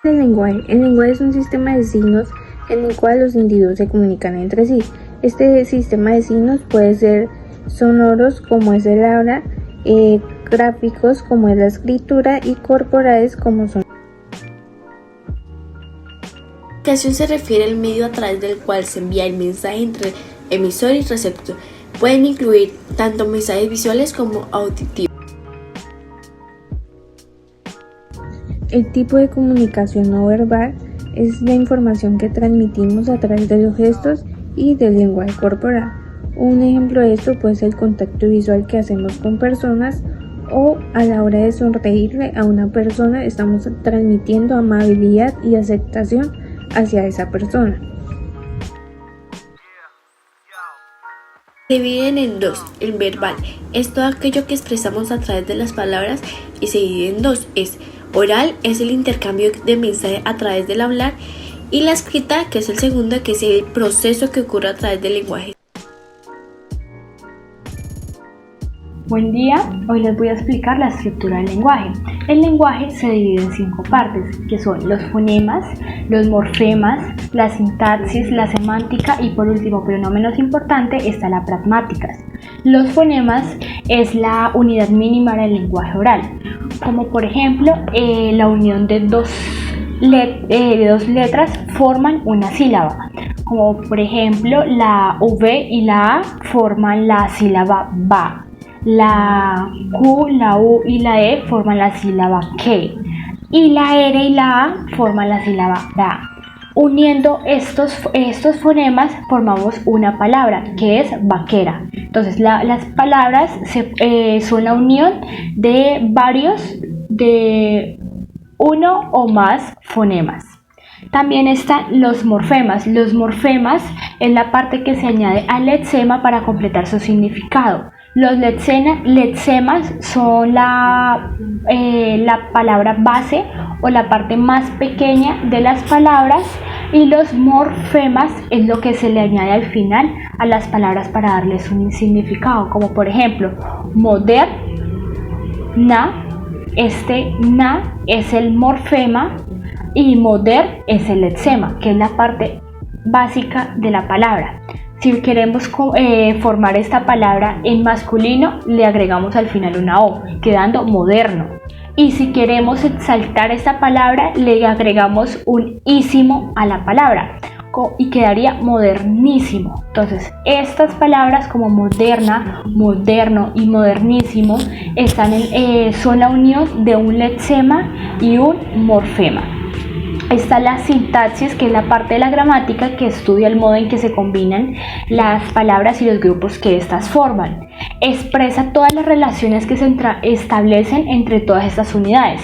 El lenguaje. El lenguaje es un sistema de signos en el cual los individuos se comunican entre sí. Este sistema de signos puede ser sonoros, como es el habla, gráficos, como es la escritura, y corporales, como son. Comunicación se refiere al medio a través del cual se envía el mensaje entre emisor y receptor. Pueden incluir tanto mensajes visuales como auditivos. El tipo de comunicación no verbal es la información que transmitimos a través de los gestos y del lenguaje corporal. Un ejemplo de esto puede ser el contacto visual que hacemos con personas, o a la hora de sonreírle a una persona estamos transmitiendo amabilidad y aceptación hacia esa persona. Se dividen en dos. El verbal es todo aquello que expresamos a través de las palabras y se divide en dos. Es oral, es el intercambio de mensajes a través del hablar, y la escrita, que es el segundo, que es el proceso que ocurre a través del lenguaje. Buen día, hoy les voy a explicar la estructura del lenguaje. El lenguaje se divide en 5 partes, que son los fonemas, los morfemas, la sintaxis, la semántica y por último, pero no menos importante, está la pragmática. Los fonemas es la unidad mínima del lenguaje oral, como por ejemplo la unión de dos letras forman una sílaba, como por ejemplo la V y la A forman la sílaba ba. La Q, la U y la E forman la sílaba que, y la R y la A forman la sílaba da. Uniendo estos fonemas formamos una palabra que es vaquera. Entonces las palabras son la unión de uno o más fonemas. También están los morfemas. Los morfemas es la parte que se añade al lexema para completar su significado. Los lexemas son la palabra base o la parte más pequeña de las palabras, y los morfemas es lo que se le añade al final a las palabras para darles un significado, como por ejemplo moderna. Este na es el morfema y moder es el lexema, que es la parte básica de la palabra. Si queremos formar esta palabra en masculino, le agregamos al final una O, quedando moderno. Y si queremos exaltar esta palabra, le agregamos un ísimo a la palabra y quedaría modernísimo. Entonces, estas palabras como moderna, moderno y modernísimo son la unión de un lexema y un morfema. Está la sintaxis, que es la parte de la gramática que estudia el modo en que se combinan las palabras y los grupos que éstas forman. Expresa todas las relaciones que se establecen entre todas estas unidades.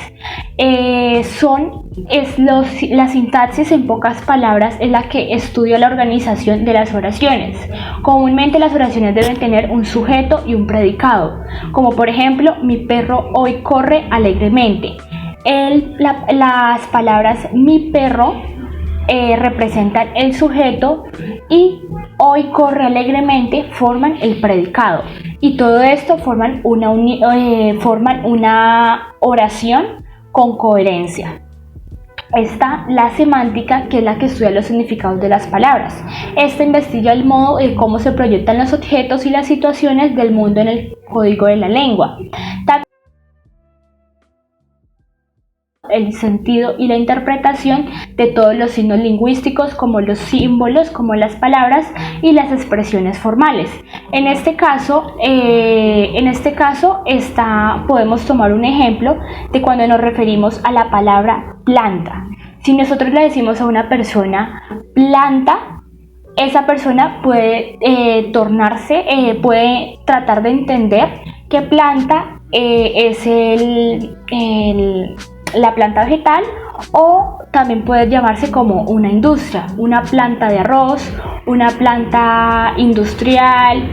La sintaxis, en pocas palabras, es la que estudia la organización de las oraciones. Comúnmente las oraciones deben tener un sujeto y un predicado, como por ejemplo, mi perro hoy corre alegremente. Las palabras mi perro representan el sujeto y hoy corre alegremente forman el predicado, y todo esto forman una oración con coherencia. Está la semántica, que es la que estudia los significados de las palabras. Esta investiga el modo de cómo se proyectan los objetos y las situaciones del mundo en el código de la lengua. El sentido y la interpretación de todos los signos lingüísticos, como los símbolos, como las palabras y las expresiones formales. En este caso podemos tomar un ejemplo de cuando nos referimos a la palabra planta. Si nosotros le decimos a una persona planta, esa persona puede puede tratar de entender que planta es la planta vegetal, o también puede llamarse como una industria, una planta de arroz, una planta industrial,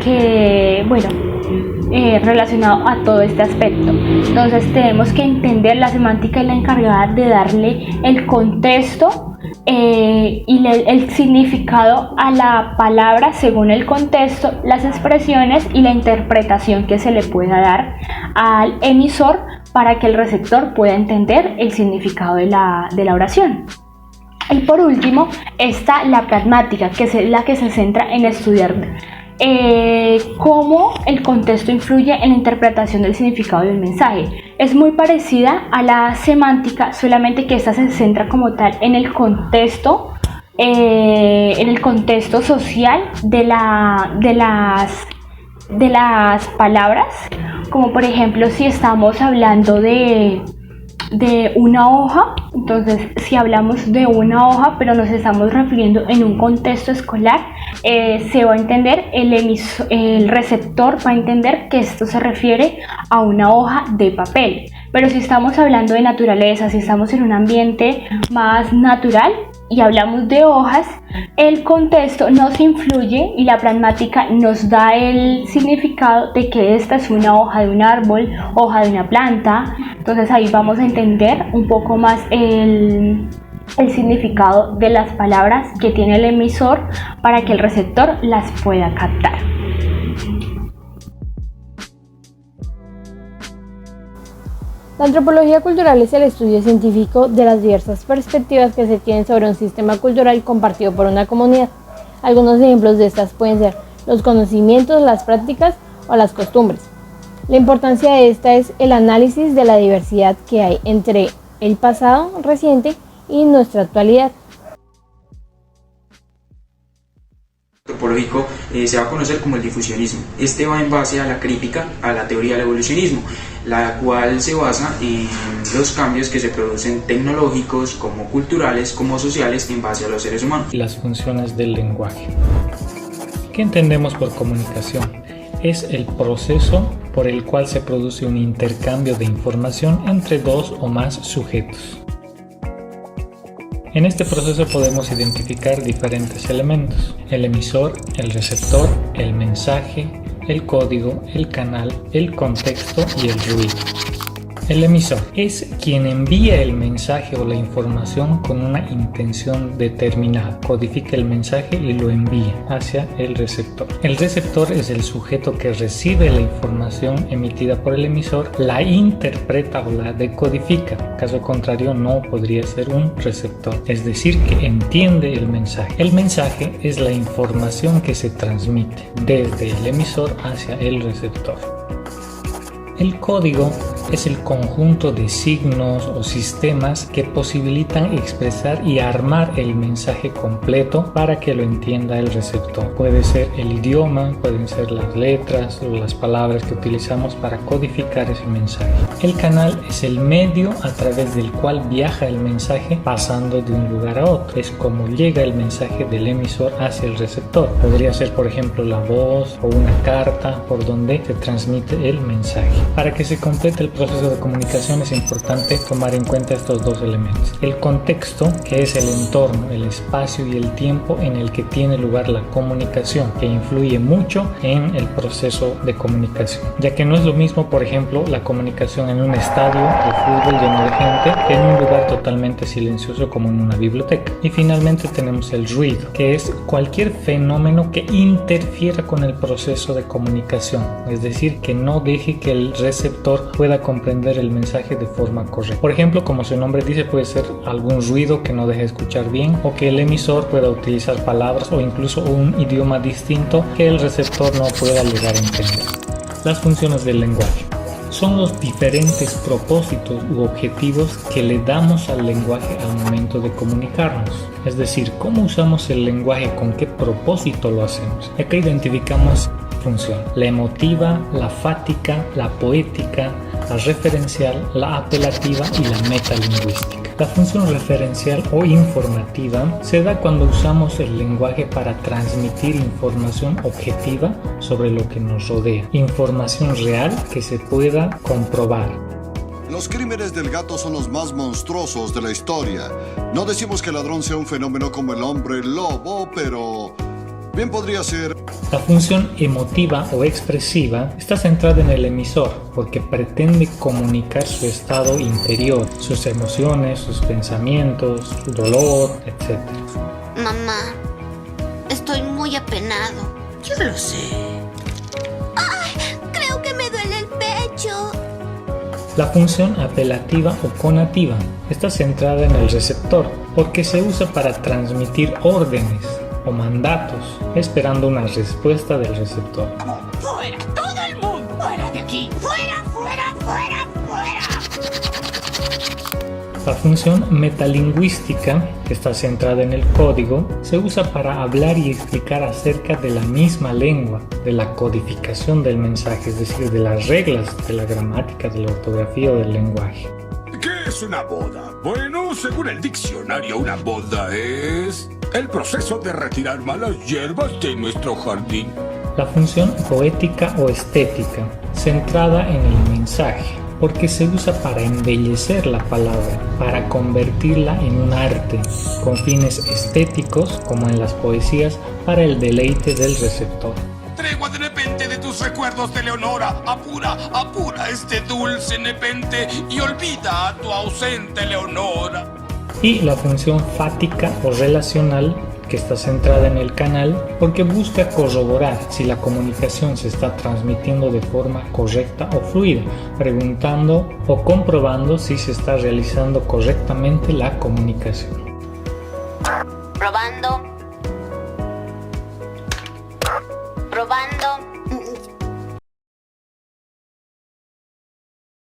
relacionado a todo este aspecto. Entonces tenemos que entender la semántica, y la encargada de darle el contexto y el significado a la palabra según el contexto, las expresiones y la interpretación que se le pueda dar al emisor para que el receptor pueda entender el significado de la oración. Y por último está la pragmática, que es la que se centra en estudiar cómo el contexto influye en la interpretación del significado del mensaje. Es muy parecida a la semántica, solamente que esta se centra como tal en el contexto social de las palabras, como por ejemplo si estamos hablando de una hoja. Entonces, si hablamos de una hoja pero nos estamos refiriendo en un contexto escolar, se va a entender, el receptor va a entender que esto se refiere a una hoja de papel. Pero si estamos hablando de naturaleza, si estamos en un ambiente más natural y hablamos de hojas, el contexto nos influye y la pragmática nos da el significado de que esta es una hoja de un árbol, hoja de una planta. Entonces ahí vamos a entender un poco más el significado de las palabras que tiene el emisor para que el receptor las pueda captar. La antropología cultural es el estudio científico de las diversas perspectivas que se tienen sobre un sistema cultural compartido por una comunidad. Algunos ejemplos de estas pueden ser los conocimientos, las prácticas o las costumbres. La importancia de esta es el análisis de la diversidad que hay entre el pasado reciente y nuestra actualidad. Antropológico se va a conocer como el difusionismo. Este va en base a la crítica a la teoría del evolucionismo, la cual se basa en los cambios que se producen tecnológicos, como culturales, como sociales, en base a los seres humanos. Las funciones del lenguaje. ¿Qué entendemos por comunicación? Es el proceso por el cual se produce un intercambio de información entre dos o más sujetos. En este proceso podemos identificar diferentes elementos: el emisor, el receptor, el mensaje, el código, el canal, el contexto y el ruido. El emisor es quien envía el mensaje o la información con una intención determinada, codifica el mensaje y lo envía hacia el receptor. El receptor es el sujeto que recibe la información emitida por el emisor, la interpreta o la decodifica. Caso contrario, no podría ser un receptor, es decir, que entiende el mensaje. El mensaje es la información que se transmite desde el emisor hacia el receptor. El código es el conjunto de signos o sistemas que posibilitan expresar y armar el mensaje completo para que lo entienda el receptor. Puede ser el idioma, pueden ser las letras o las palabras que utilizamos para codificar ese mensaje. El canal es el medio a través del cual viaja el mensaje pasando de un lugar a otro. Es como llega el mensaje del emisor hacia el receptor. Podría ser, por ejemplo, la voz o una carta por donde se transmite el mensaje. Para que se complete el proceso de comunicación es importante tomar en cuenta estos dos elementos: el contexto, que es el entorno, el espacio y el tiempo en el que tiene lugar la comunicación, que influye mucho en el proceso de comunicación, ya que no es lo mismo, por ejemplo, la comunicación en un estadio de fútbol lleno de gente que en un lugar totalmente silencioso como en una biblioteca. Y finalmente tenemos el ruido, que es cualquier fenómeno que interfiera con el proceso de comunicación, es decir, que no deje que el receptor pueda comprender el mensaje de forma correcta. Por ejemplo, como su nombre dice, puede ser algún ruido que no deje escuchar bien, o que el emisor pueda utilizar palabras o incluso un idioma distinto que el receptor no pueda llegar a entender. Las funciones del lenguaje son los diferentes propósitos u objetivos que le damos al lenguaje al momento de comunicarnos. Es decir, cómo usamos el lenguaje, con qué propósito lo hacemos. Acá identificamos función: la emotiva, la fática, la poética, la referencial, la apelativa y la metalingüística. La función referencial o informativa se da cuando usamos el lenguaje para transmitir información objetiva sobre lo que nos rodea, información real que se pueda comprobar. Los crímenes del gato son los más monstruosos de la historia. No decimos que el ladrón sea un fenómeno como el hombre lobo, pero bien podría ser. La función emotiva o expresiva está centrada en el emisor porque pretende comunicar su estado interior, sus emociones, sus pensamientos, su dolor, etc. Mamá, estoy muy apenado. Yo lo sé. ¡Ay! Creo que me duele el pecho. La función apelativa o conativa está centrada en el receptor porque se usa para transmitir órdenes o mandatos, esperando una respuesta del receptor. ¡Fuera! ¡Todo el mundo! ¡Fuera de aquí! ¡Fuera, fuera, fuera, fuera! La función metalingüística, que está centrada en el código, se usa para hablar y explicar acerca de la misma lengua, de la codificación del mensaje, es decir, de las reglas de la gramática, de la ortografía o del lenguaje. ¿Qué es una boda? Bueno, según el diccionario, una boda es el proceso de retirar malas hierbas de nuestro jardín. La función poética o estética, centrada en el mensaje, porque se usa para embellecer la palabra, para convertirla en un arte, con fines estéticos, como en las poesías, para el deleite del receptor. Tregua de nepente de tus recuerdos de Leonora, apura, apura este dulce nepente y olvida a tu ausente Leonora. Y la función fática o relacional, que está centrada en el canal porque busca corroborar si la comunicación se está transmitiendo de forma correcta o fluida, preguntando o comprobando si se está realizando correctamente la comunicación. Probando. Probando.